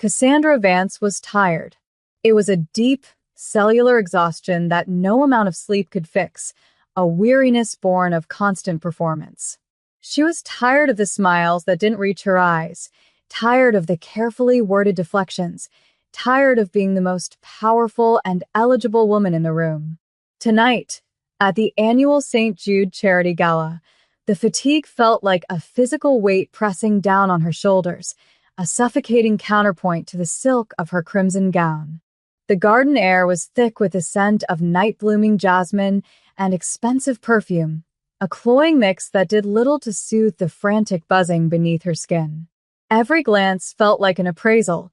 Cassandra Vance was tired. It was a deep, cellular exhaustion that no amount of sleep could fix, a weariness born of constant performance. She was tired of the smiles that didn't reach her eyes, tired of the carefully worded deflections, tired of being the most powerful and eligible woman in the room. Tonight, at the annual St. Jude Charity Gala, the fatigue felt like a physical weight pressing down on her shoulders, a suffocating counterpoint to the silk of her crimson gown. The garden air was thick with the scent of night-blooming jasmine and expensive perfume, a cloying mix that did little to soothe the frantic buzzing beneath her skin. Every glance felt like an appraisal,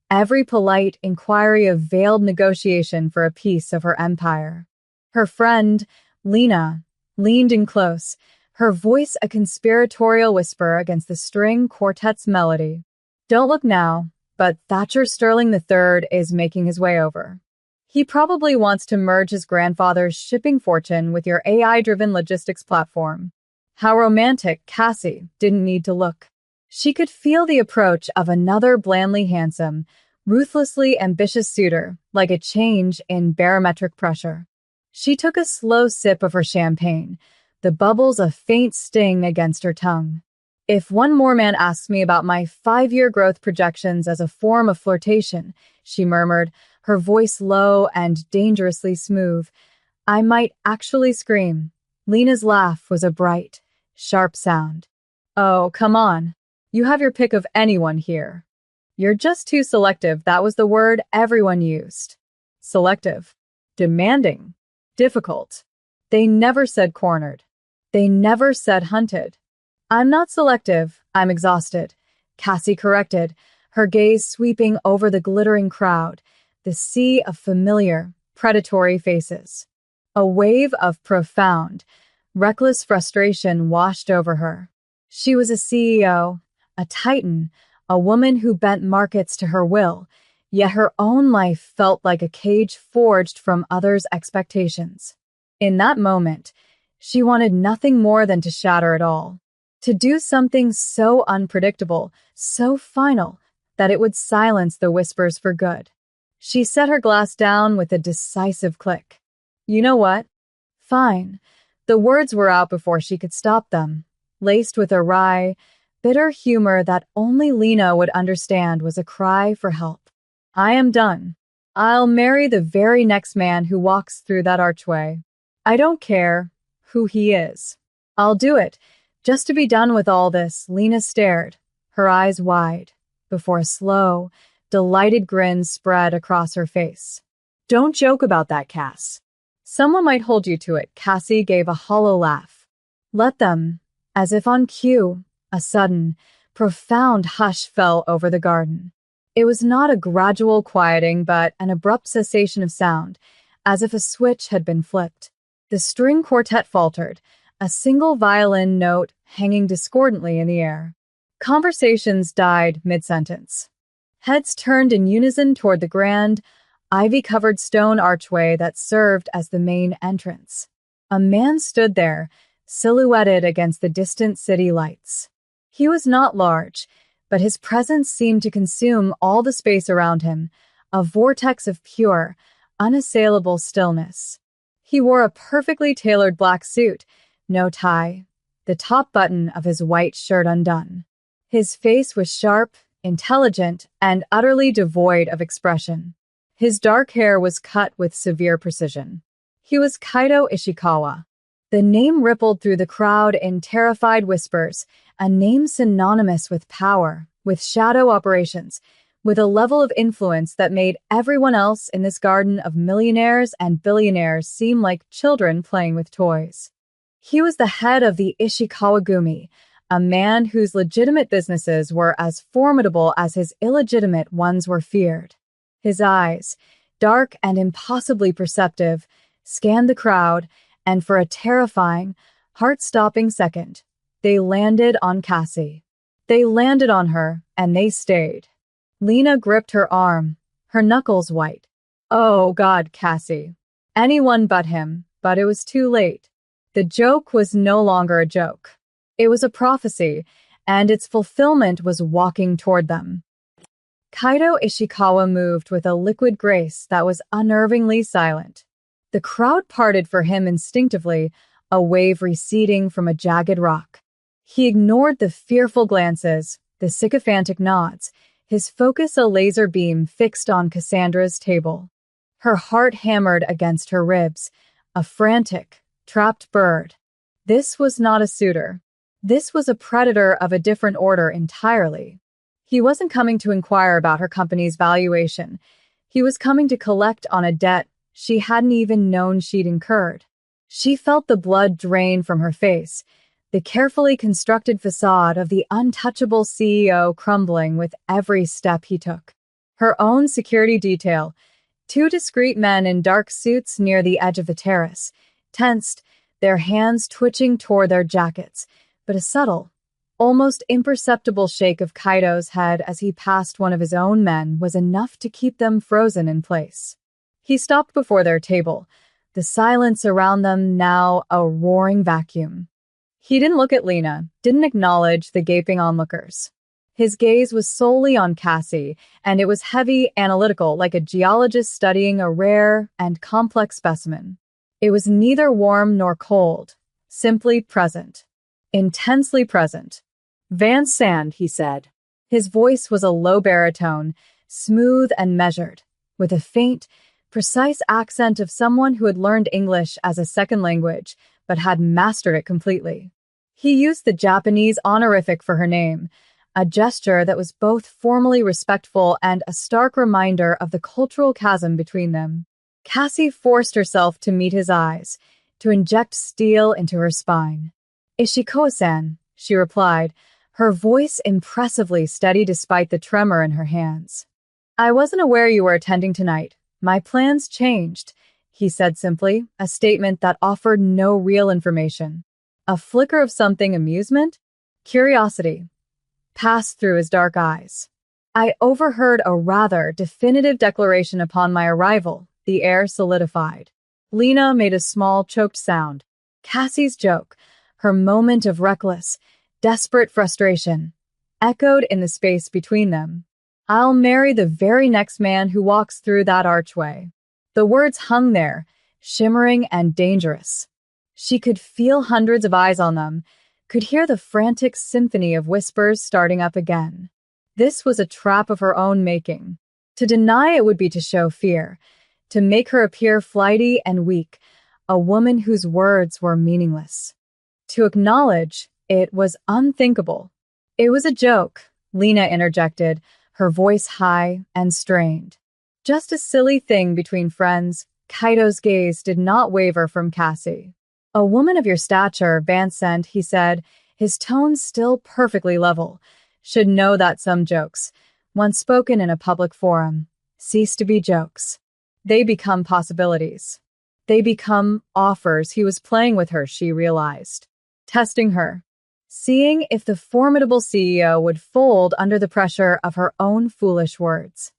every polite inquiry a veiled negotiation for a piece of her empire. Her friend, Lena, leaned in close, her voice a conspiratorial whisper against the string quartet's melody. "Don't look now, but Thatcher Sterling III is making his way over. He probably wants to merge his grandfather's shipping fortune with your AI-driven logistics platform." How romantic Cassie didn't need to look. She could feel the approach of another blandly handsome, ruthlessly ambitious suitor, like a change in barometric pressure. She took a slow sip of her champagne, the bubbles a faint sting against her tongue. "If one more man asks me about my 5-year growth projections as a form of flirtation," she murmured, her voice low and dangerously smooth, "I might actually scream." Lena's laugh was a bright, sharp sound. "Oh, come on. You have your pick of anyone here. You're just too selective." That was the word everyone used. Selective. Demanding. Difficult. They never said cornered. They never said hunted. "I'm not selective, I'm exhausted," Cassie corrected, her gaze sweeping over the glittering crowd, the sea of familiar, predatory faces. A wave of profound, reckless frustration washed over her. She was a CEO, a titan, a woman who bent markets to her will, yet her own life felt like a cage forged from others' expectations. In that moment, she wanted nothing more than to shatter it all, to do something so unpredictable, so final, that it would silence the whispers for good. She set her glass down with a decisive click. "You know what? Fine." The words were out before she could stop them, laced with a wry, bitter humor that only Lena would understand was a cry for help. "I am done. I'll marry the very next man who walks through that archway. I don't care who he is. I'll do it, just to be done with all this." Lena stared, her eyes wide, before a slow, delighted grin spread across her face. "Don't joke about that, Cass. Someone might hold you to it." Cassie gave a hollow laugh. "Let them." As if on cue, a sudden, profound hush fell over the garden. It was not a gradual quieting, but an abrupt cessation of sound, as if a switch had been flipped. The string quartet faltered, a single violin note hanging discordantly in the air. Conversations died mid-sentence. Heads turned in unison toward the grand, ivy-covered stone archway that served as the main entrance. A man stood there, silhouetted against the distant city lights. He was not large, but his presence seemed to consume all the space around him, a vortex of pure, unassailable stillness. He wore a perfectly tailored black suit, no tie, the top button of his white shirt undone. His face was sharp, intelligent, and utterly devoid of expression. His dark hair was cut with severe precision. He was Kaito Ishikawa. The name rippled through the crowd in terrified whispers, a name synonymous with power, with shadow operations, with a level of influence that made everyone else in this garden of millionaires and billionaires seem like children playing with toys. He was the head of the Ishikawa Gumi, a man whose legitimate businesses were as formidable as his illegitimate ones were feared. His eyes, dark and impossibly perceptive, scanned the crowd, and for a terrifying, heart-stopping second, they landed on Cassie. They landed on her, and they stayed. Lena gripped her arm, her knuckles white. "Oh, God, Cassie." Anyone but him, but it was too late. The joke was no longer a joke. It was a prophecy, and its fulfillment was walking toward them. Kaido Ishikawa moved with a liquid grace that was unnervingly silent. The crowd parted for him instinctively, a wave receding from a jagged rock. He ignored the fearful glances, the sycophantic nods, his focus a laser beam fixed on Cassandra's table. Her heart hammered against her ribs, a frantic, trapped bird. This was not a suitor. This was a predator of a different order entirely. He wasn't coming to inquire about her company's valuation. He was coming to collect on a debt she hadn't even known she'd incurred. She felt the blood drain from her face, the carefully constructed facade of the untouchable CEO crumbling with every step he took. Her own security detail, two discreet men in dark suits near the edge of the terrace, tensed, their hands twitching toward their jackets, but a subtle, almost imperceptible shake of Kaido's head as he passed one of his own men was enough to keep them frozen in place. He stopped before their table, the silence around them now a roaring vacuum. He didn't look at Lena, didn't acknowledge the gaping onlookers. His gaze was solely on Cassie, and it was heavy, analytical, like a geologist studying a rare and complex specimen. It was neither warm nor cold, simply present. Intensely present. "Van Sand," he said. His voice was a low baritone, smooth and measured, with a faint, precise accent of someone who had learned English as a second language, but had mastered it completely. He used the Japanese honorific for her name, a gesture that was both formally respectful and a stark reminder of the cultural chasm between them. Cassie forced herself to meet his eyes, to inject steel into her spine. "Ishikawa-san," she replied, her voice impressively steady despite the tremor in her hands. "I wasn't aware you were attending tonight. My plans changed," he said simply, a statement that offered no real information. A flicker of something amusement? Curiosity passed through his dark eyes. "I overheard a rather definitive declaration upon my arrival," the air solidified. Lena made a small, choked sound. Cassie's joke, her moment of reckless, desperate frustration, echoed in the space between them. "I'll marry the very next man who walks through that archway." The words hung there, shimmering and dangerous. She could feel hundreds of eyes on them, could hear the frantic symphony of whispers starting up again. This was a trap of her own making. To deny it would be to show fear, to make her appear flighty and weak, a woman whose words were meaningless. To acknowledge it was unthinkable. "It was a joke," Lena interjected, her voice high and strained. "Just a silly thing between friends." Kaido's gaze did not waver from Cassie. "A woman of your stature, Van Sant," he said, his tone still perfectly level, "should know that some jokes, once spoken in a public forum, cease to be jokes. They become possibilities. They become offers." He was playing with her, she realized. Testing her. Seeing if the formidable CEO would fold under the pressure of her own foolish words.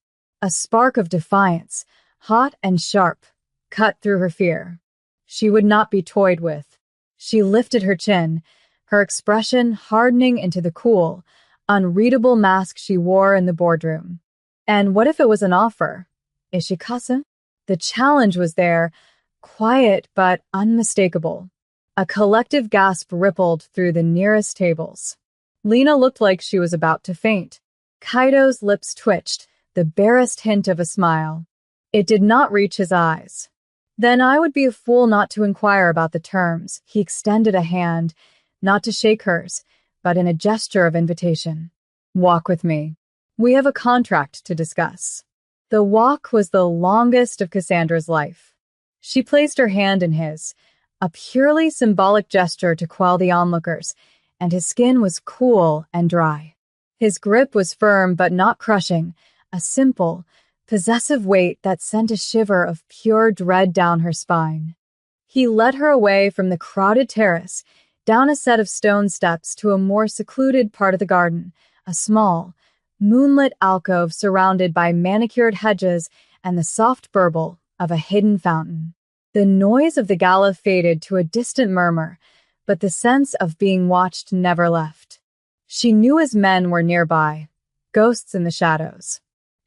A spark of defiance, hot and sharp, cut through her fear. She would not be toyed with. She lifted her chin, her expression hardening into the cool, unreadable mask she wore in the boardroom. And what if it was an offer? Ishikawa? The challenge was there, quiet but unmistakable. A collective gasp rippled through the nearest tables. Lena looked like she was about to faint. Kaido's lips twitched, the barest hint of a smile. It did not reach his eyes. "Then I would be a fool not to inquire about the terms." He extended a hand, not to shake hers, but in a gesture of invitation. "Walk with me. We have a contract to discuss." The walk was the longest of Cassandra's life. She placed her hand in his, a purely symbolic gesture to quell the onlookers, and his skin was cool and dry. His grip was firm but not crushing, a simple, possessive weight that sent a shiver of pure dread down her spine. He led her away from the crowded terrace, down a set of stone steps to a more secluded part of the garden, a small, moonlit alcove surrounded by manicured hedges and the soft burble of a hidden fountain. The noise of the gala faded to a distant murmur, but the sense of being watched never left. She knew his men were nearby, ghosts in the shadows.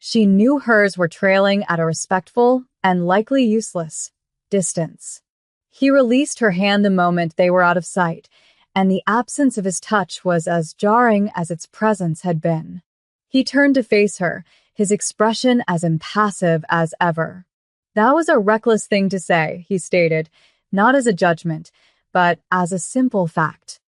She knew hers were trailing at a respectful and likely useless distance. He released her hand the moment they were out of sight, and the absence of his touch was as jarring as its presence had been. He turned to face her, his expression as impassive as ever. "That was a reckless thing to say," he stated, not as a judgment, but as a simple fact.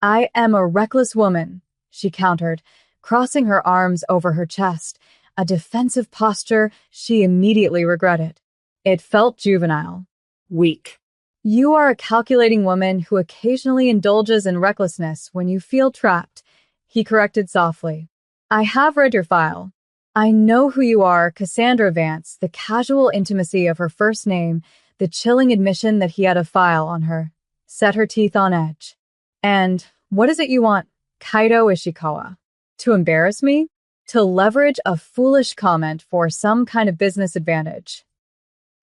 "I am a reckless woman," she countered, crossing her arms over her chest, a defensive posture she immediately regretted. It felt juvenile. Weak. "You are a calculating woman who occasionally indulges in recklessness when you feel trapped," he corrected softly. "I have read your file. I know who you are." Cassandra Vance, the casual intimacy of her first name, the chilling admission that he had a file on her, set her teeth on edge. "And what is it you want, Kaito Ishikawa? To embarrass me? To leverage a foolish comment for some kind of business advantage?"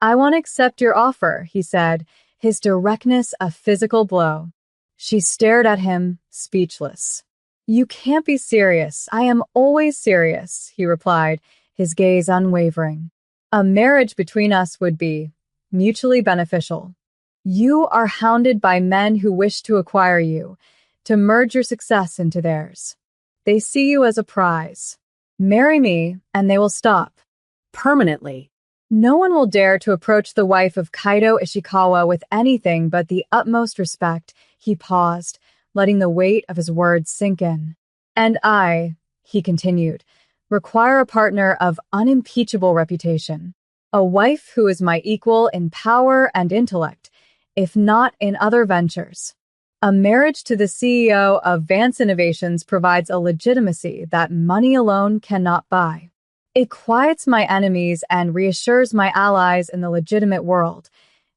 "I want to accept your offer," he said, his directness a physical blow. She stared at him, speechless. "You can't be serious. I am always serious," he replied, his gaze unwavering. "A marriage between us would be mutually beneficial. You are hounded by men who wish to acquire you, to merge your success into theirs. They see you as a prize. Marry me, and they will stop. Permanently. No one will dare to approach the wife of Kaito Ishikawa with anything but the utmost respect." He paused, letting the weight of his words sink in. "And I," he continued, "require a partner of unimpeachable reputation. A wife who is my equal in power and intellect, if not in other ventures. A marriage to the CEO of Vance Innovations provides a legitimacy that money alone cannot buy. It quiets my enemies and reassures my allies in the legitimate world."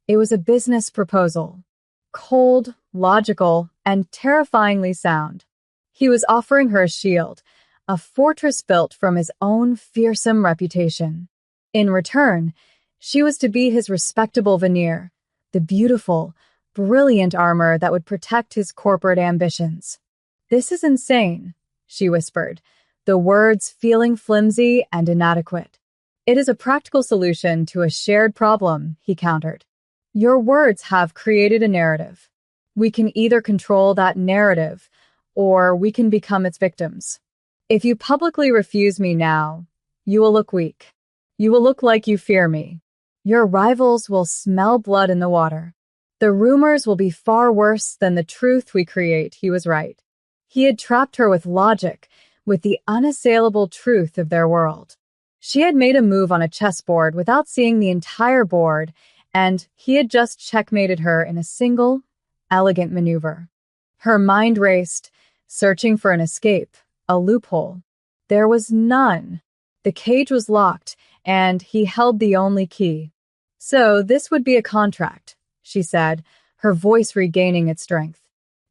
It was a business proposal. Cold, logical, and terrifyingly sound. He was offering her a shield, a fortress built from his own fearsome reputation. In return, she was to be his respectable veneer, the beautiful, brilliant armor that would protect his corporate ambitions. "This is insane," she whispered, the words feeling flimsy and inadequate. "It is a practical solution to a shared problem," he countered. "Your words have created a narrative. We can either control that narrative, or we can become its victims. If you publicly refuse me now, you will look weak. You will look like you fear me. Your rivals will smell blood in the water. The rumors will be far worse than the truth we create." He was right. He had trapped her with logic, with the unassailable truth of their world. She had made a move on a chessboard without seeing the entire board, and he had just checkmated her in a single, elegant maneuver. Her mind raced, searching for an escape, a loophole. There was none. The cage was locked, and he held the only key. "So this would be a contract," she said, her voice regaining its strength.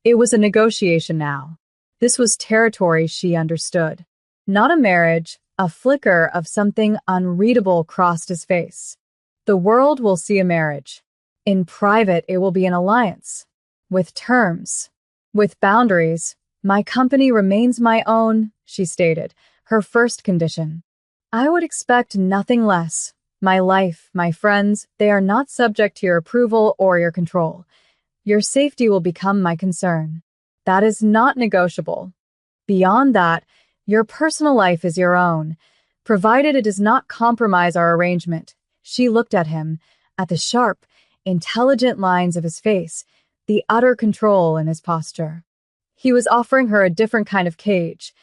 It was a negotiation now. This was territory she understood. Not a marriage. A flicker of something unreadable crossed his face. "The world will see a marriage. In private, it will be an alliance. With terms. With boundaries. My company remains my own," she stated, her first condition. "I would expect nothing less. My life, my friends, they are not subject to your approval or your control. Your safety will become my concern. That is not negotiable. Beyond that, your personal life is your own, provided it does not compromise our arrangement." She looked at him, at the sharp, intelligent lines of his face, the utter control in his posture. He was offering her a different kind of cage,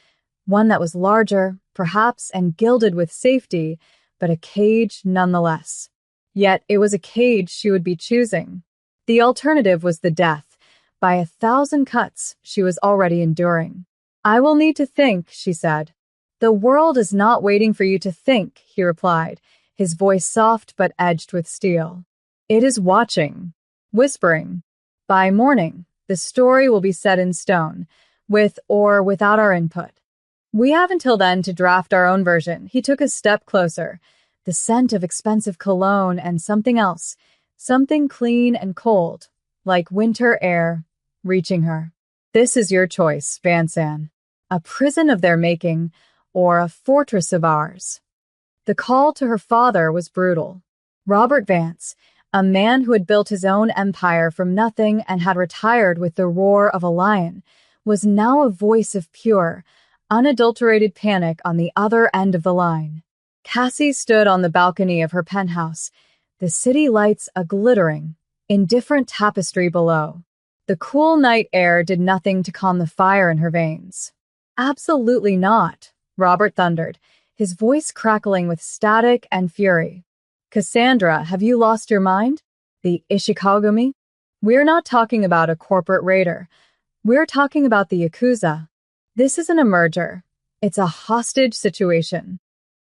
one that was larger, perhaps, and gilded with safety, but a cage nonetheless. Yet it was a cage she would be choosing. The alternative was the death, by 1,000 cuts she was already enduring. "I will need to think," she said. "The world is not waiting for you to think," he replied, his voice soft but edged with steel. "It is watching, whispering. By morning, the story will be set in stone, with or without our input. We have until then to draft our own version." He took a step closer, the scent of expensive cologne and something else, something clean and cold, like winter air, reaching her. "This is your choice, Vansan. A prison of their making, or a fortress of ours." The call to her father was brutal. Robert Vance, a man who had built his own empire from nothing and had retired with the roar of a lion, was now a voice of pure, unadulterated panic on the other end of the line. Cassie stood on the balcony of her penthouse, the city lights a-glittering, indifferent tapestry below. The cool night air did nothing to calm the fire in her veins. "Absolutely not," Robert thundered, his voice crackling with static and fury. "Cassandra, have you lost your mind? The Ishikagami? We're not talking about a corporate raider. We're talking about the Yakuza. This isn't a merger. It's a hostage situation."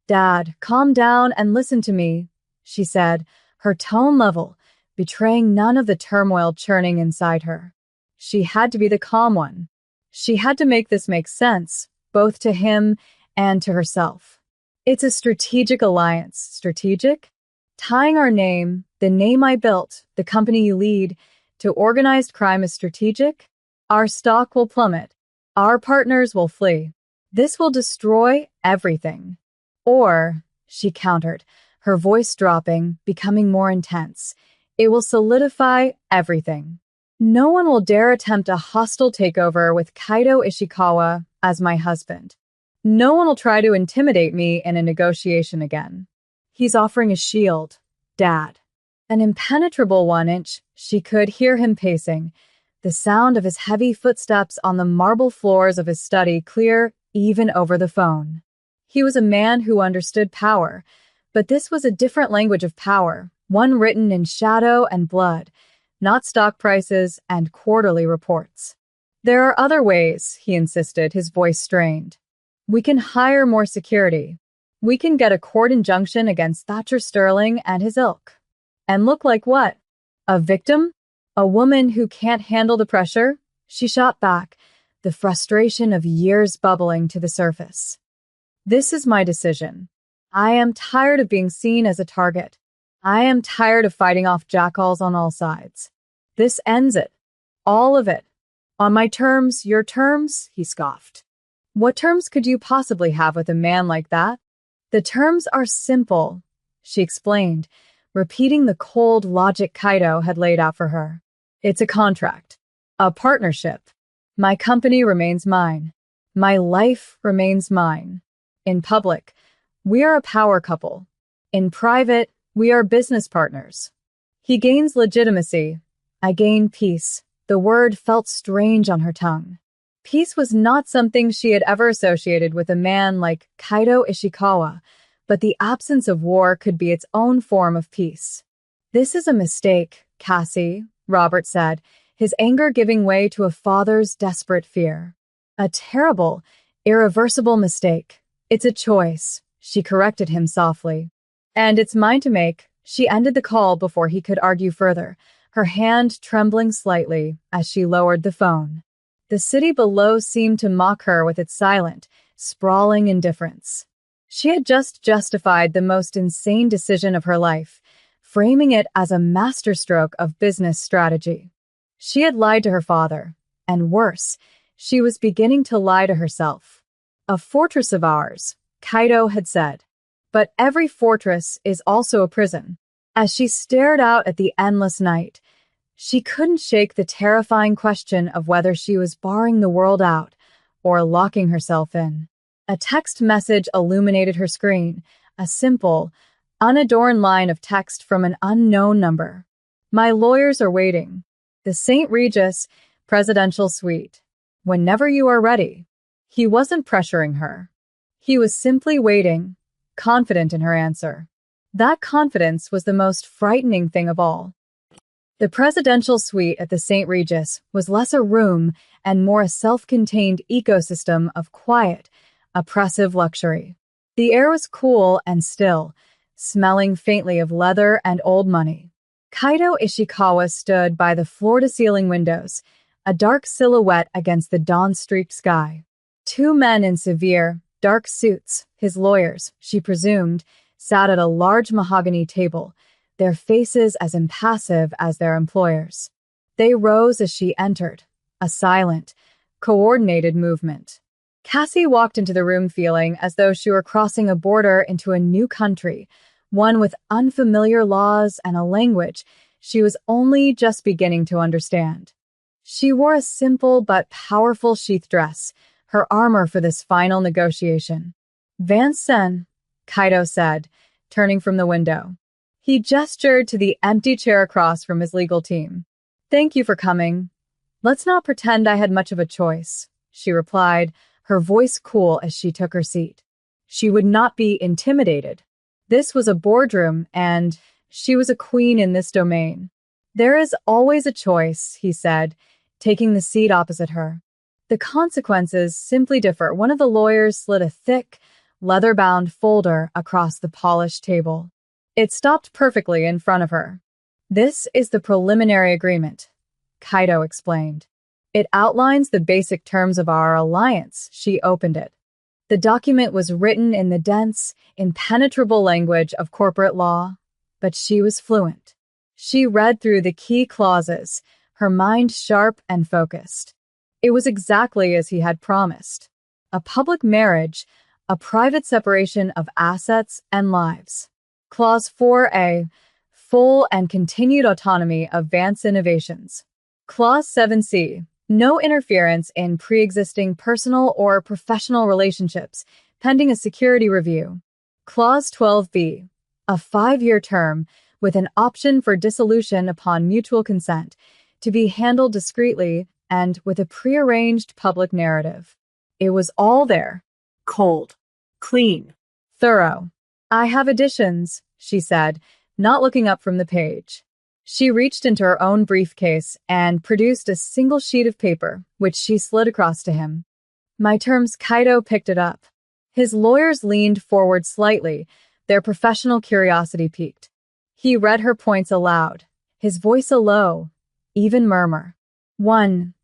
"Dad, calm down and listen to me," she said, her tone level, betraying none of the turmoil churning inside her. She had to be the calm one. She had to make this make sense, both to him and to herself. "It's a strategic alliance." "Strategic?" "Tying our name, the name I built, the company you lead, to organized crime is strategic? Our stock will plummet. Our partners will flee. This will destroy everything." "Or," she countered, her voice dropping, becoming more intense, "it will solidify everything. No one will dare attempt a hostile takeover with Kaito Ishikawa as my husband. No one will try to intimidate me in a negotiation again. He's offering a shield, Dad." An impenetrable 1 inch, she could hear him pacing, the sound of his heavy footsteps on the marble floors of his study clear even over the phone. He was a man who understood power, but this was a different language of power, one written in shadow and blood, not stock prices and quarterly reports. "There are other ways," he insisted, his voice strained. "We can hire more security. We can get a court injunction against Thatcher Sterling and his ilk. And look like what? A victim? A woman who can't handle the pressure?" She shot back, the frustration of years bubbling to the surface. "This is my decision. I am tired of being seen as a target. I am tired of fighting off jackals on all sides. This ends it. All of it. On my terms, your terms," he scoffed. "What terms could you possibly have with a man like that?" "The terms are simple," she explained, repeating the cold logic Kaito had laid out for her. "It's a contract. A partnership. My company remains mine. My life remains mine. In public, we are a power couple. In private, we are business partners. He gains legitimacy. I gain peace." The word felt strange on her tongue. Peace was not something she had ever associated with a man like Kaito Ishikawa, but the absence of war could be its own form of peace. "This is a mistake, Cassie," Robert said, his anger giving way to a father's desperate fear. "A terrible, irreversible mistake. It's a choice," she corrected him softly. "And it's mine to make." She ended the call before he could argue further, her hand trembling slightly as she lowered the phone. The city below seemed to mock her with its silent, sprawling indifference. She had just justified the most insane decision of her life, framing it as a masterstroke of business strategy. She had lied to her father, and worse, she was beginning to lie to herself. "A fortress of ours," Kaito had said. But every fortress is also a prison. As she stared out at the endless night, she couldn't shake the terrifying question of whether she was barring the world out or locking herself in. A text message illuminated her screen, a simple, unadorned line of text from an unknown number. "My lawyers are waiting. The St. Regis Presidential Suite. Whenever you are ready." He wasn't pressuring her. He was simply waiting, confident in her answer. That confidence was the most frightening thing of all. The presidential suite at the St. Regis was less a room and more a self-contained ecosystem of quiet, oppressive luxury. The air was cool and still, smelling faintly of leather and old money. Kaito Ishikawa stood by the floor-to-ceiling windows, a dark silhouette against the dawn-streaked sky. Two men in severe, dark suits, his lawyers, she presumed, sat at a large mahogany table, their faces as impassive as their employers. They rose as she entered, a silent, coordinated movement. Cassie walked into the room feeling as though she were crossing a border into a new country, one with unfamiliar laws and a language she was only just beginning to understand. She wore a simple but powerful sheath dress, her armor for this final negotiation. "Van-sen," Kaido said, turning from the window. He gestured to the empty chair across from his legal team. "Thank you for coming. Let's not pretend I had much of a choice," she replied, her voice cool as she took her seat. She would not be intimidated. This was a boardroom, and she was a queen in this domain. "There is always a choice," he said, taking the seat opposite her. "The consequences simply differ." One of the lawyers slid a thick, leather-bound folder across the polished table. It stopped perfectly in front of her. "This is the preliminary agreement," Kaido explained. "It outlines the basic terms of our alliance." She opened it. The document was written in the dense, impenetrable language of corporate law, but she was fluent. She read through the key clauses, her mind sharp and focused. It was exactly as he had promised. A public marriage, a private separation of assets and lives. Clause 4A, full and continued autonomy of Vance Innovations. Clause 7C, no interference in pre-existing personal or professional relationships, pending a security review. Clause 12B, a 5-year term with an option for dissolution upon mutual consent, to be handled discreetly and with a prearranged public narrative. It was all there. Cold. Clean. Thorough. "I have additions," she said, not looking up from the page. She reached into her own briefcase and produced a single sheet of paper, which she slid across to him. "My terms." Kaido picked it up. His lawyers leaned forward slightly, their professional curiosity piqued. He read her points aloud, his voice a low, even murmur. 1.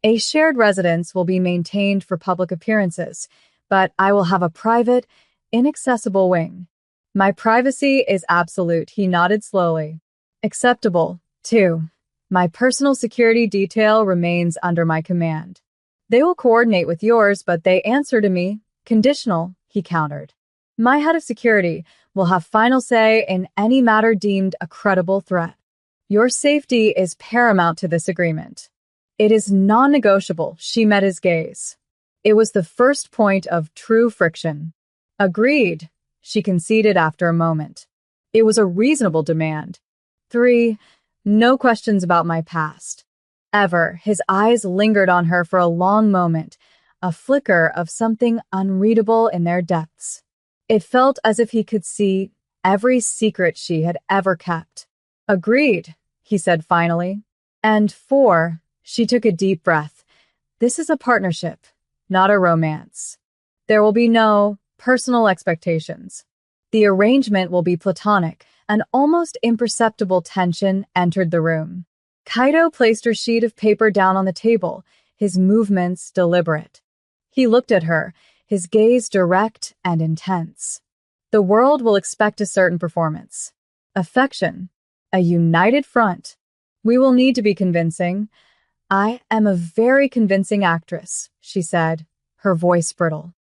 A shared residence will be maintained for public appearances, but I will have a private, inaccessible wing. My privacy is absolute." He nodded slowly. "Acceptable. 2. My personal security detail remains under my command. They will coordinate with yours, but they answer to me. Conditional," he countered. "My head of security will have final say in any matter deemed a credible threat. Your safety is paramount to this agreement. It is non-negotiable." She met his gaze. It was the first point of true friction. "Agreed," she conceded after a moment. It was a reasonable demand. 3. No questions about my past. Ever. His eyes lingered on her for a long moment, a flicker of something unreadable in their depths. It felt as if he could see every secret she had ever kept. "Agreed," he said finally. And 4. She took a deep breath. "This is a partnership, not a romance. There will be no personal expectations. The arrangement will be platonic." An almost imperceptible tension entered the room. Kaido placed her sheet of paper down on the table, his movements deliberate. He looked at her, his gaze direct and intense. "The world will expect a certain performance. Affection. A united front. We will need to be convincing. I am a very convincing actress," she said, her voice brittle.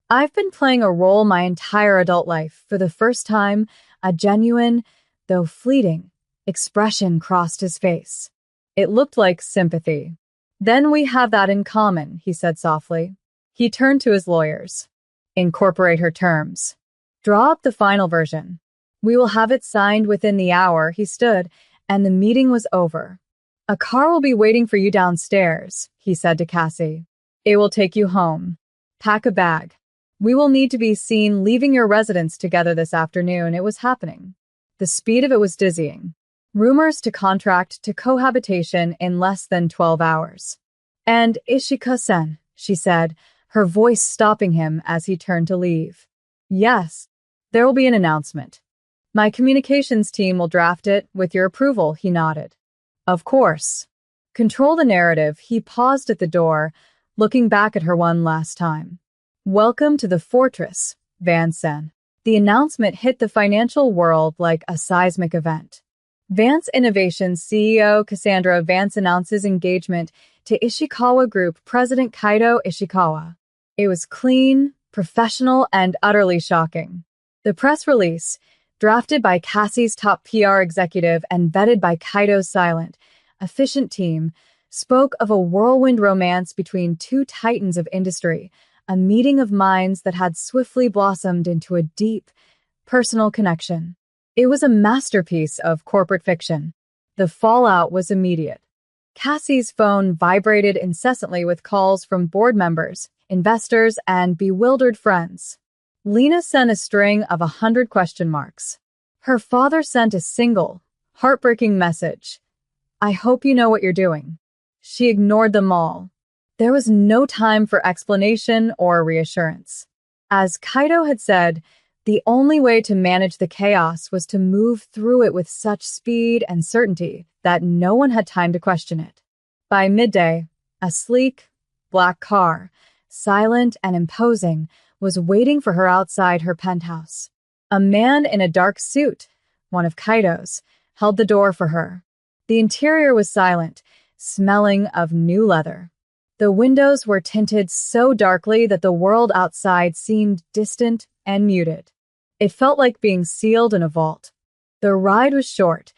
"I've been playing a role my entire adult life. For the first time, a genuine, though fleeting, expression crossed his face. It looked like sympathy. "Then we have that in common," he said softly. He turned to his lawyers. "Incorporate her terms. Draw up the final version. We will have it signed within the hour." He stood, and the meeting was over. "A car will be waiting for you downstairs," he said to Cassie. "It will take you home. Pack a bag. We will need to be seen leaving your residence together this afternoon." It was happening. The speed of it was dizzying. Rumors to contract to cohabitation in less than 12 hours. "And Ishika-sen," she said, her voice stopping him as he turned to leave. "Yes, there will be an announcement. My communications team will draft it with your approval." He nodded. "Of course." Control the narrative. He paused at the door, looking back at her one last time. "Welcome to the fortress, Van-sen." The announcement hit the financial world like a seismic event. Vance Innovations CEO Cassandra Vance announces engagement to Ishikawa Group President Kaido Ishikawa. It was clean, professional, and utterly shocking. The press release, drafted by Cassie's top PR executive and vetted by Kaito's silent, efficient team, spoke of a whirlwind romance between two titans of industry, a meeting of minds that had swiftly blossomed into a deep, personal connection. It was a masterpiece of corporate fiction. The fallout was immediate. Cassie's phone vibrated incessantly with calls from board members, investors, and bewildered friends. Lena sent a string of 100 question marks. Her father sent a single, heartbreaking message. "I hope you know what you're doing." She ignored them all. There was no time for explanation or reassurance. As Kaito had said, the only way to manage the chaos was to move through it with such speed and certainty that no one had time to question it. By midday, a sleek, black car, silent and imposing, was waiting for her outside her penthouse. A man in a dark suit, one of Kaito's, held the door for her. The interior was silent, smelling of new leather. The windows were tinted so darkly that the world outside seemed distant and muted. It felt like being sealed in a vault. The ride was short,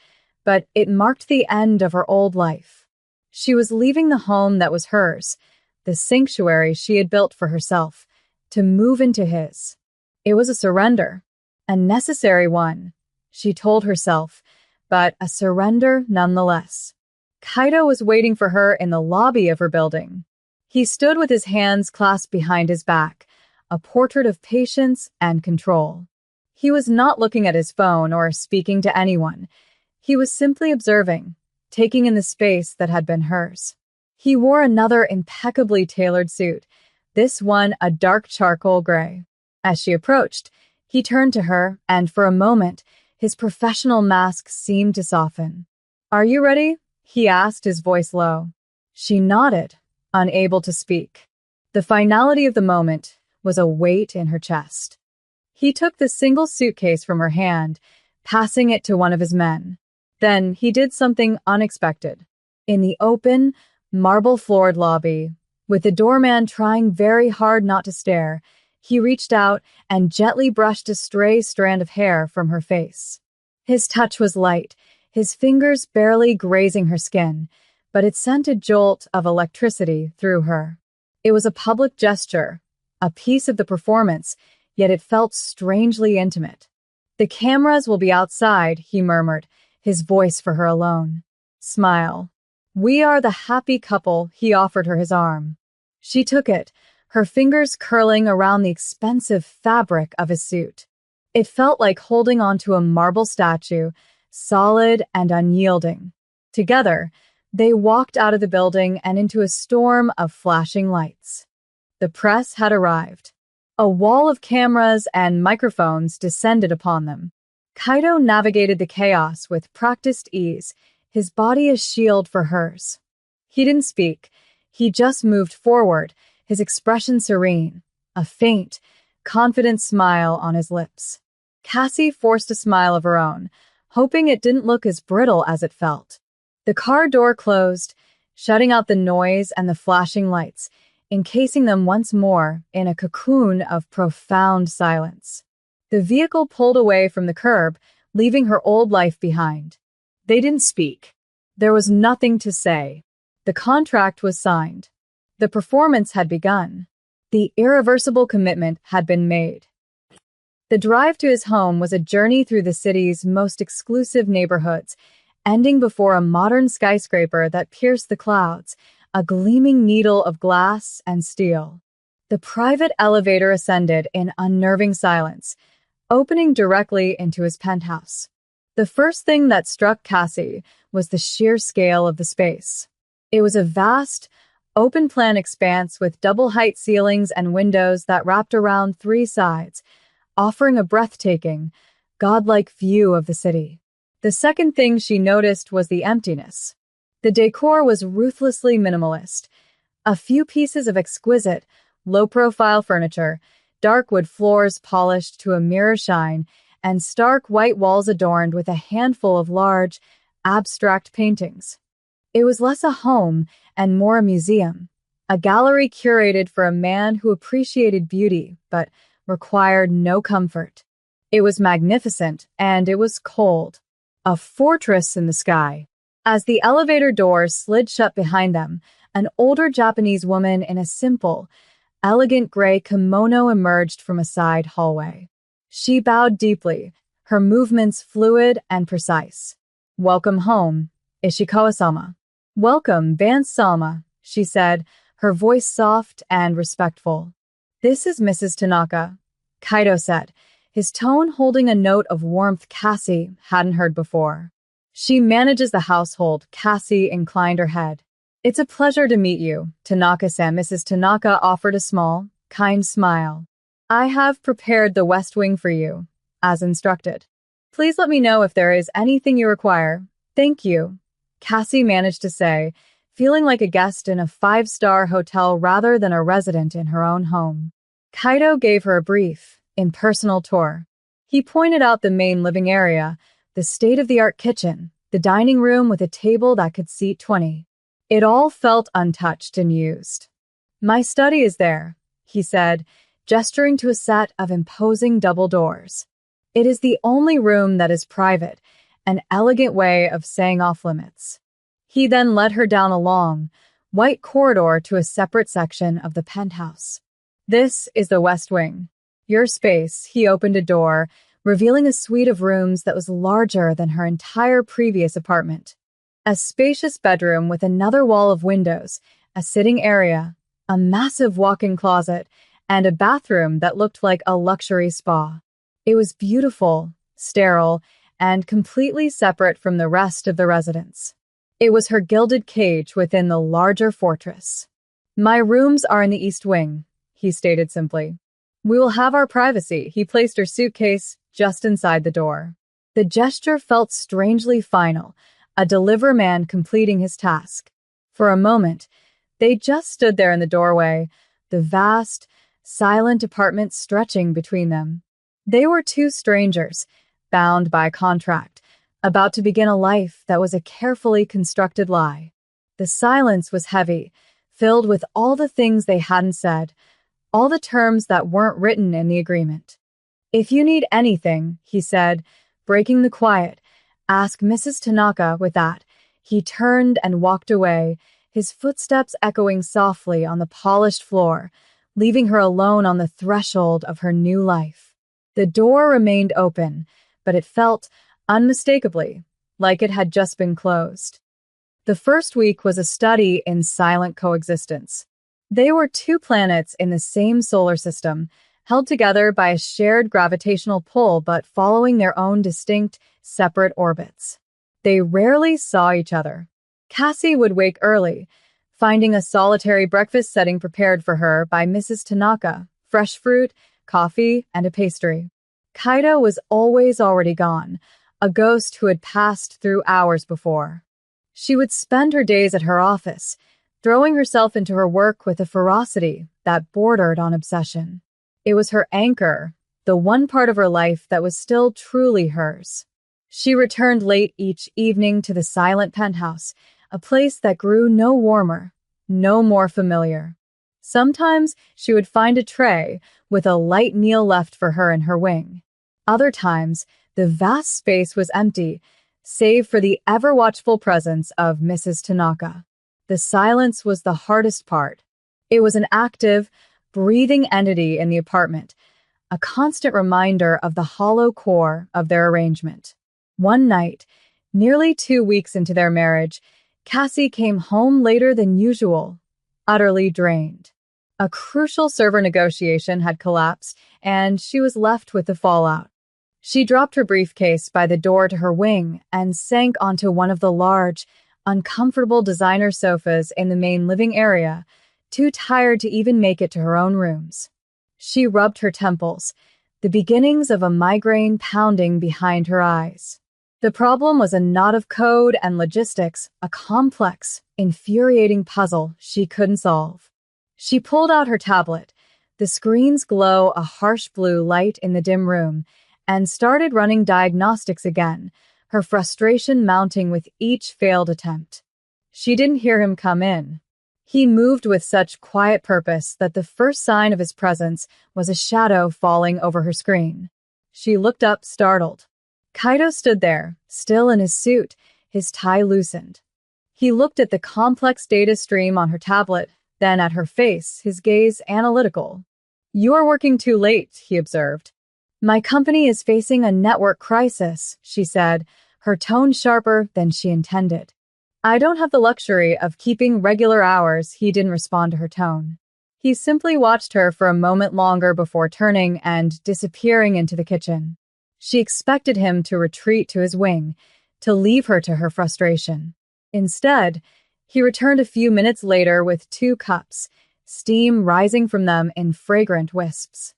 but it marked the end of her old life. She was leaving the home that was hers, the sanctuary she had built for herself, to move into his. It was a surrender, a necessary one, she told herself, but a surrender nonetheless. Kaito was waiting for her in the lobby of her building. He stood with his hands clasped behind his back, a portrait of patience and control. He was not looking at his phone or speaking to anyone. He was simply observing, taking in the space that had been hers. He wore another impeccably tailored suit, this one a dark charcoal gray. As she approached, he turned to her, and for a moment, his professional mask seemed to soften. "Are you ready?" he asked, his voice low. She nodded, unable to speak. The finality of the moment was a weight in her chest. He took the single suitcase from her hand, passing it to one of his men. Then he did something unexpected. In the open, marble-floored lobby, with the doorman trying very hard not to stare, he reached out and gently brushed a stray strand of hair from her face. His touch was light, his fingers barely grazing her skin, but it sent a jolt of electricity through her. It was a public gesture, a piece of the performance, yet it felt strangely intimate. "The cameras will be outside," he murmured, his voice for her alone. "Smile. We are the happy couple," he offered her his arm. She took it, her fingers curling around the expensive fabric of his suit. It felt like holding onto a marble statue, solid and unyielding. Together, they walked out of the building and into a storm of flashing lights. The press had arrived. A wall of cameras and microphones descended upon them. Kaito navigated the chaos with practiced ease, his body a shield for hers. He didn't speak. He just moved forward, his expression serene, a faint, confident smile on his lips. Cassie forced a smile of her own, hoping it didn't look as brittle as it felt. The car door closed, shutting out the noise and the flashing lights, encasing them once more in a cocoon of profound silence. The vehicle pulled away from the curb, leaving her old life behind. They didn't speak. There was nothing to say. The contract was signed. The performance had begun. The irreversible commitment had been made. The drive to his home was a journey through the city's most exclusive neighborhoods, ending before a modern skyscraper that pierced the clouds, a gleaming needle of glass and steel. The private elevator ascended in unnerving silence, opening directly into his penthouse. The first thing that struck Cassie was the sheer scale of the space. It was a vast, open-plan expanse with double-height ceilings and windows that wrapped around three sides, offering a breathtaking, godlike view of the city. The second thing she noticed was the emptiness. The decor was ruthlessly minimalist. A few pieces of exquisite, low-profile furniture, dark wood floors polished to a mirror shine, and stark white walls adorned with a handful of large, abstract paintings. It was less a home and more a museum, a gallery curated for a man who appreciated beauty but required no comfort. It was magnificent, and it was cold. A fortress in the sky. As the elevator doors slid shut behind them, an older Japanese woman in a simple, elegant gray kimono emerged from a side hallway. She bowed deeply, her movements fluid and precise. "Welcome home, Ishikawa-sama." "Welcome, Vance-sama," she said, her voice soft and respectful. "This is Mrs. Tanaka," Kaido said, his tone holding a note of warmth Cassie hadn't heard before. "She manages the household," Cassie inclined her head. "It's a pleasure to meet you, Tanaka-san." Mrs. Tanaka offered a small, kind smile. "I have prepared the West Wing for you, as instructed. Please let me know if there is anything you require." "Thank you," Cassie managed to say, feeling like a guest in a five-star hotel rather than a resident in her own home. Kaido gave her a brief, impersonal tour. He pointed out the main living area, the state-of-the-art kitchen, the dining room with a table that could seat 20. It all felt untouched and used. "My study is there," he said, gesturing to a set of imposing double doors. "It is the only room that is private, an elegant way of saying off limits." He then led her down a long, white corridor to a separate section of the penthouse. "This is the West Wing. Your space." He opened a door, revealing a suite of rooms that was larger than her entire previous apartment. A spacious bedroom with another wall of windows, a sitting area, a massive walk-in closet, and a bathroom that looked like a luxury spa. It was beautiful, sterile, and completely separate from the rest of the residence. It was her gilded cage within the larger fortress. "My rooms are in the East Wing," he stated simply. "We will have our privacy." He placed her suitcase just inside the door. The gesture felt strangely final, a deliver man completing his task. For a moment, they just stood there in the doorway, the vast, silent apartment stretching between them. They were two strangers, bound by contract, about to begin a life that was a carefully constructed lie. The silence was heavy, filled with all the things they hadn't said, all the terms that weren't written in the agreement. "If you need anything," he said, breaking the quiet, "ask Mrs. Tanaka." With that, he turned and walked away, his footsteps echoing softly on the polished floor, leaving her alone on the threshold of her new life. The door remained open, but it felt, unmistakably, like it had just been closed. The first week was a study in silent coexistence. They were two planets in the same solar system, held together by a shared gravitational pull but following their own distinct, separate orbits. They rarely saw each other. Cassie would wake early, finding a solitary breakfast setting prepared for her by Mrs. Tanaka, fresh fruit, coffee, and a pastry. Kaido was always already gone, a ghost who had passed through hours before. She would spend her days at her office, throwing herself into her work with a ferocity that bordered on obsession. It was her anchor, the one part of her life that was still truly hers. She returned late each evening to the silent penthouse, a place that grew no warmer, no more familiar. Sometimes she would find a tray with a light meal left for her in her wing. Other times, the vast space was empty, save for the ever-watchful presence of Mrs. Tanaka. The silence was the hardest part. It was an active, breathing entity in the apartment, a constant reminder of the hollow core of their arrangement. One night, nearly 2 weeks into their marriage, Cassie came home later than usual, utterly drained. A crucial server negotiation had collapsed, and she was left with the fallout. She dropped her briefcase by the door to her wing and sank onto one of the large, uncomfortable designer sofas in the main living area, too tired to even make it to her own rooms. She rubbed her temples, the beginnings of a migraine pounding behind her eyes. The problem was a knot of code and logistics, a complex, infuriating puzzle she couldn't solve. She pulled out her tablet, the screen's glow a harsh blue light in the dim room, and started running diagnostics again, her frustration mounting with each failed attempt. She didn't hear him come in. He moved with such quiet purpose that the first sign of his presence was a shadow falling over her screen. She looked up, startled. Kaido stood there, still in his suit, his tie loosened. He looked at the complex data stream on her tablet, then at her face, his gaze analytical. "You are working too late," he observed. "My company is facing a network crisis," she said, her tone sharper than she intended. "I don't have the luxury of keeping regular hours," he didn't respond to her tone. He simply watched her for a moment longer before turning and disappearing into the kitchen. She expected him to retreat to his wing, to leave her to her frustration. Instead, he returned a few minutes later with 2 cups, steam rising from them in fragrant wisps.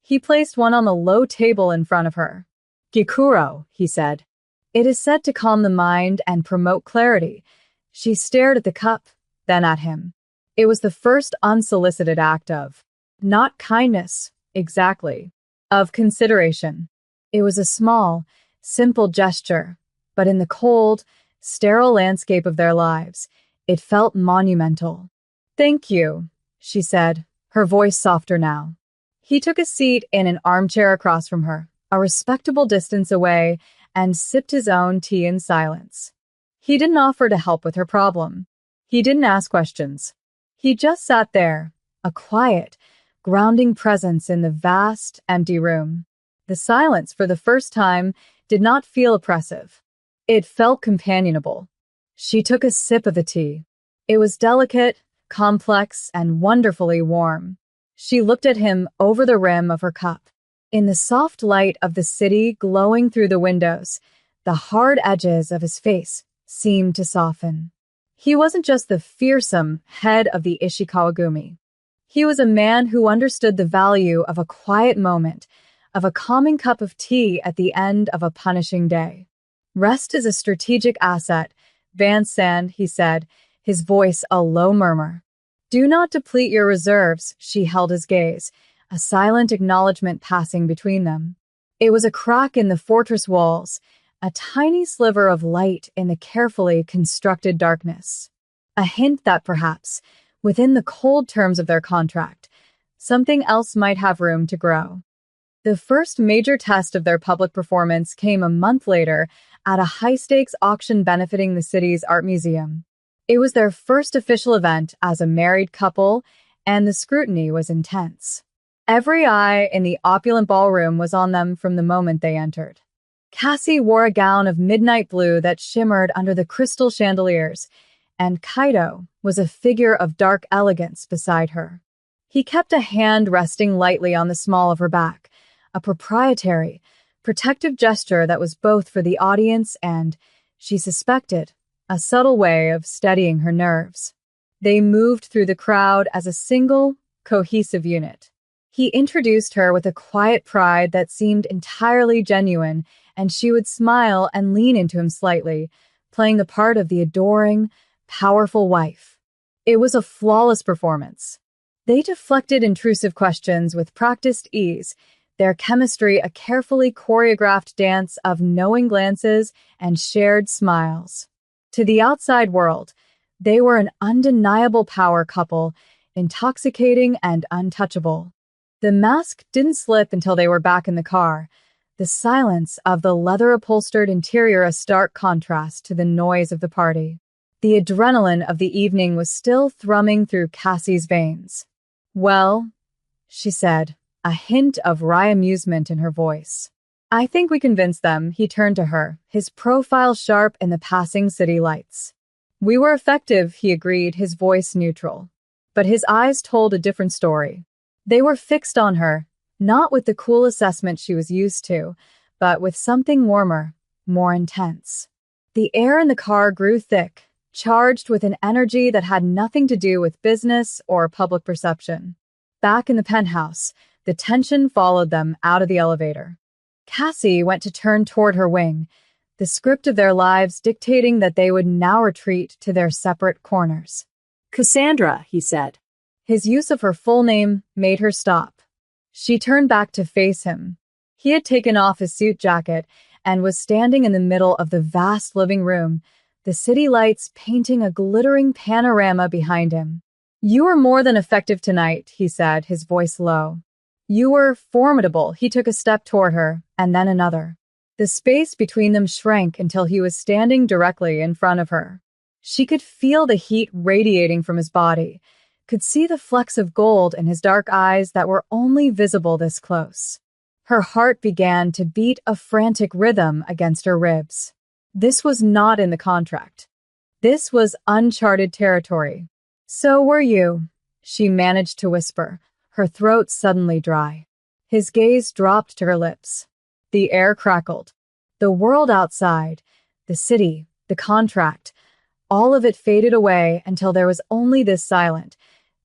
He placed one on the low table in front of her. "Gikuro," he said. "It is said to calm the mind and promote clarity." She stared at the cup, then at him. It was the first unsolicited act of, not kindness, exactly, of consideration. It was a small, simple gesture, but in the cold, sterile landscape of their lives, it felt monumental. "Thank you," she said, her voice softer now. He took a seat in an armchair across from her, a respectable distance away, and sipped his own tea in silence. He didn't offer to help with her problem. He didn't ask questions. He just sat there, a quiet, grounding presence in the vast, empty room. The silence, for the first time, did not feel oppressive. It felt companionable. She took a sip of the tea. It was delicate, complex, and wonderfully warm. She looked at him over the rim of her cup. In the soft light of the city glowing through the windows, the hard edges of his face seemed to soften. He wasn't just the fearsome head of the Ishikawagumi. He was a man who understood the value of a quiet moment, of a calming cup of tea at the end of a punishing day. "Rest is a strategic asset," Van Sand, he said, his voice a low murmur. "Do not deplete your reserves," she held his gaze, a silent acknowledgement passing between them. It was a crack in the fortress walls, a tiny sliver of light in the carefully constructed darkness. A hint that perhaps, within the cold terms of their contract, something else might have room to grow. The first major test of their public performance came a month later at a high-stakes auction benefiting the city's art museum. It was their first official event as a married couple, and the scrutiny was intense. Every eye in the opulent ballroom was on them from the moment they entered. Cassie wore a gown of midnight blue that shimmered under the crystal chandeliers, and Kaido was a figure of dark elegance beside her. He kept a hand resting lightly on the small of her back, a proprietary, protective gesture that was both for the audience and, she suspected, a subtle way of steadying her nerves. They moved through the crowd as a single, cohesive unit. He introduced her with a quiet pride that seemed entirely genuine, and she would smile and lean into him slightly, playing the part of the adoring, powerful wife. It was a flawless performance. They deflected intrusive questions with practiced ease, their chemistry a carefully choreographed dance of knowing glances and shared smiles. To the outside world, they were an undeniable power couple, intoxicating and untouchable. The mask didn't slip until they were back in the car, the silence of the leather-upholstered interior a stark contrast to the noise of the party. The adrenaline of the evening was still thrumming through Cassie's veins. "Well," she said, a hint of wry amusement in her voice. "I think we convinced them." He turned to her, his profile sharp in the passing city lights. "We were effective," he agreed, his voice neutral. But his eyes told a different story. They were fixed on her, not with the cool assessment she was used to, but with something warmer, more intense. The air in the car grew thick, charged with an energy that had nothing to do with business or public perception. Back in the penthouse, the tension followed them out of the elevator. Cassie went to turn toward her wing, the script of their lives dictating that they would now retreat to their separate corners. "Cassandra," he said. His use of her full name made her stop. She turned back to face him. He had taken off his suit jacket and was standing in the middle of the vast living room, the city lights painting a glittering panorama behind him. You were more than effective tonight, he said, his voice low. You were formidable. He took a step toward her, and then another. The space between them shrank until he was standing directly in front of her. She could feel the heat radiating from his body, could see the flecks of gold in his dark eyes that were only visible this close. Her heart began to beat a frantic rhythm against her ribs. This was not in the contract. This was uncharted territory. So were you, she managed to whisper, her throat suddenly dry. His gaze dropped to her lips. The air crackled. The world outside, the city, the contract, all of it faded away until there was only this silent,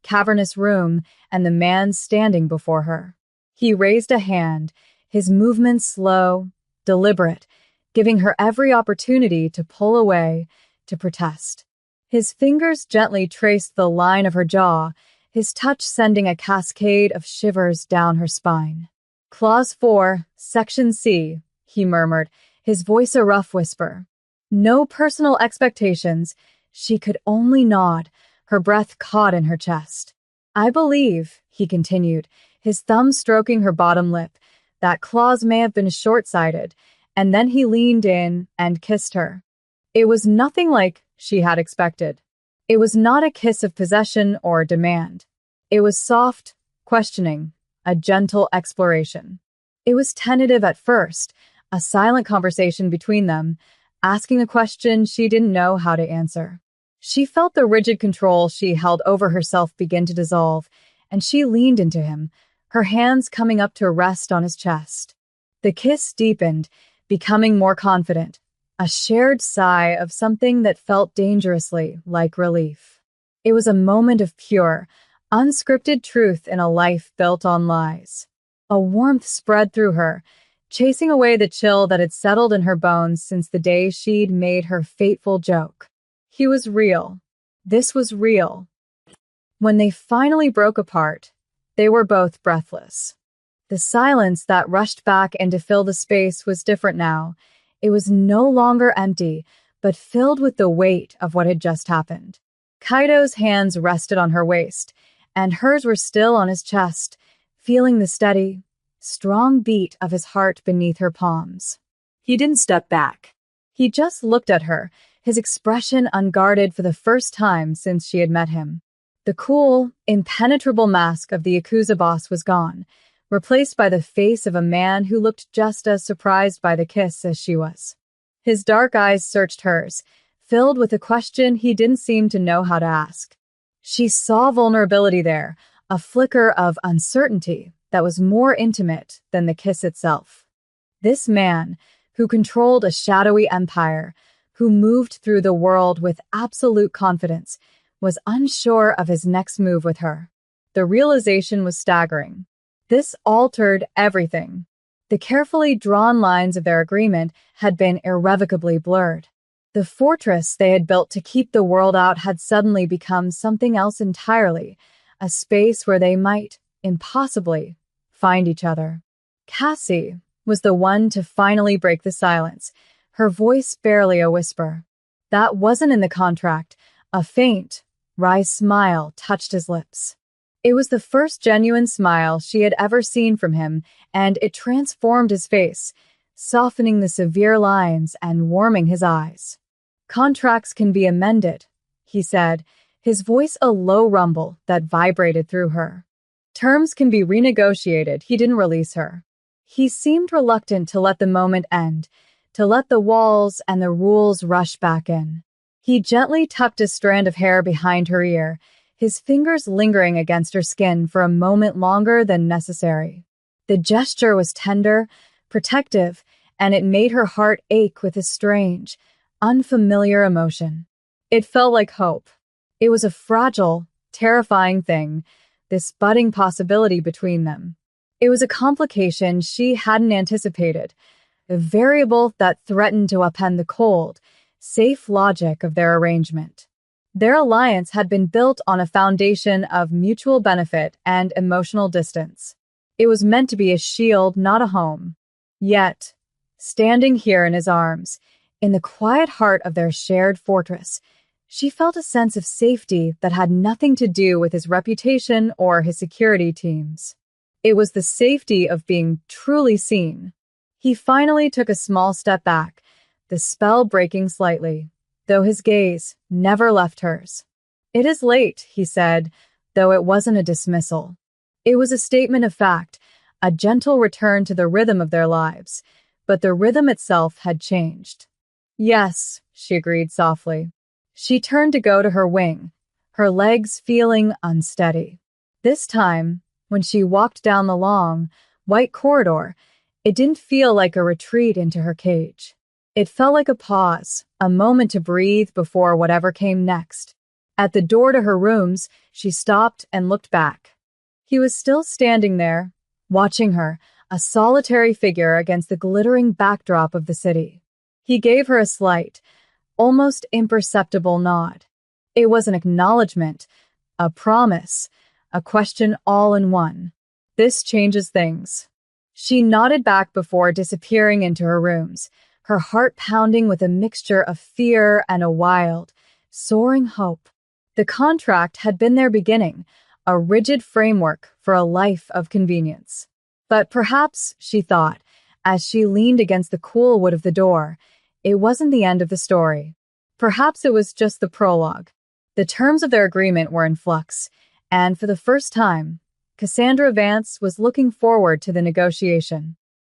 cavernous room and the man standing before her. He raised a hand, his movements slow, deliberate, giving her every opportunity to pull away, to protest. His fingers gently traced the line of her jaw, his touch sending a cascade of shivers down her spine. Clause 4, Section C, he murmured, his voice a rough whisper. No personal expectations. She could only nod, her breath caught in her chest. I believe, he continued, his thumb stroking her bottom lip, that clause may have been short-sighted, and then he leaned in and kissed her. It was nothing like she had expected. It was not a kiss of possession or demand. It was soft, questioning, a gentle exploration. It was tentative at first, a silent conversation between them, asking a question she didn't know how to answer. She felt the rigid control she held over herself begin to dissolve, and she leaned into him, her hands coming up to rest on his chest. The kiss deepened, becoming more confident, a shared sigh of something that felt dangerously like relief. It was a moment of pure, unscripted truth in a life built on lies. A warmth spread through her, chasing away the chill that had settled in her bones since the day she'd made her fateful joke. He was real. This was real. When they finally broke apart, they were both breathless. The silence that rushed back in to fill the space was different now. It was no longer empty, but filled with the weight of what had just happened. Kaido's hands rested on her waist, and hers were still on his chest, feeling the steady, strong beat of his heart beneath her palms. He didn't step back. He just looked at her, his expression unguarded for the first time since she had met him. The cool, impenetrable mask of the Yakuza boss was gone, replaced by the face of a man who looked just as surprised by the kiss as she was. His dark eyes searched hers, filled with a question he didn't seem to know how to ask. She saw vulnerability there, a flicker of uncertainty that was more intimate than the kiss itself. This man, who controlled a shadowy empire, who moved through the world with absolute confidence, was unsure of his next move with her. The realization was staggering. This altered everything. The carefully drawn lines of their agreement had been irrevocably blurred. The fortress they had built to keep the world out had suddenly become something else entirely, a space where they might, impossibly, find each other. Cassie was the one to finally break the silence, her voice barely a whisper. That wasn't in the contract. A faint, wry smile touched his lips. It was the first genuine smile she had ever seen from him, and it transformed his face, softening the severe lines and warming his eyes. Contracts can be amended, he said, his voice a low rumble that vibrated through her. Terms can be renegotiated. He didn't release her. He seemed reluctant to let the moment end, to let the walls and the rules rush back in. He gently tucked a strand of hair behind her ear, his fingers lingering against her skin for a moment longer than necessary. The gesture was tender, protective, and it made her heart ache with a strange, unfamiliar emotion. It felt like hope. It was a fragile, terrifying thing, this budding possibility between them. It was a complication she hadn't anticipated, a variable that threatened to upend the cold, safe logic of their arrangement. Their alliance had been built on a foundation of mutual benefit and emotional distance. It was meant to be a shield, not a home. Yet, standing here in his arms, in the quiet heart of their shared fortress, She felt a sense of safety that had nothing to do with his reputation or his security teams. It was the safety of being truly seen. He finally took a small step back, the spell breaking slightly, though his gaze never left hers. "It is late," he said, though it wasn't a dismissal. It was a statement of fact, a gentle return to the rhythm of their lives, but the rhythm itself had changed. "Yes," she agreed softly. She turned to go to her wing, her legs feeling unsteady. This time, when she walked down the long, white corridor, it didn't feel like a retreat into her cage. It felt like a pause, a moment to breathe before whatever came next. At the door to her rooms, she stopped and looked back. He was still standing there, watching her, a solitary figure against the glittering backdrop of the city. He gave her a slight, almost imperceptible nod. It was an acknowledgement, a promise, a question all in one. "This changes things." She nodded back before disappearing into her rooms, her heart pounding with a mixture of fear and a wild, soaring hope. The contract had been their beginning, a rigid framework for a life of convenience. But perhaps, she thought, as she leaned against the cool wood of the door, it wasn't the end of the story. Perhaps it was just the prologue. The terms of their agreement were in flux, and for the first time, Cassandra Vance was looking forward to the negotiation.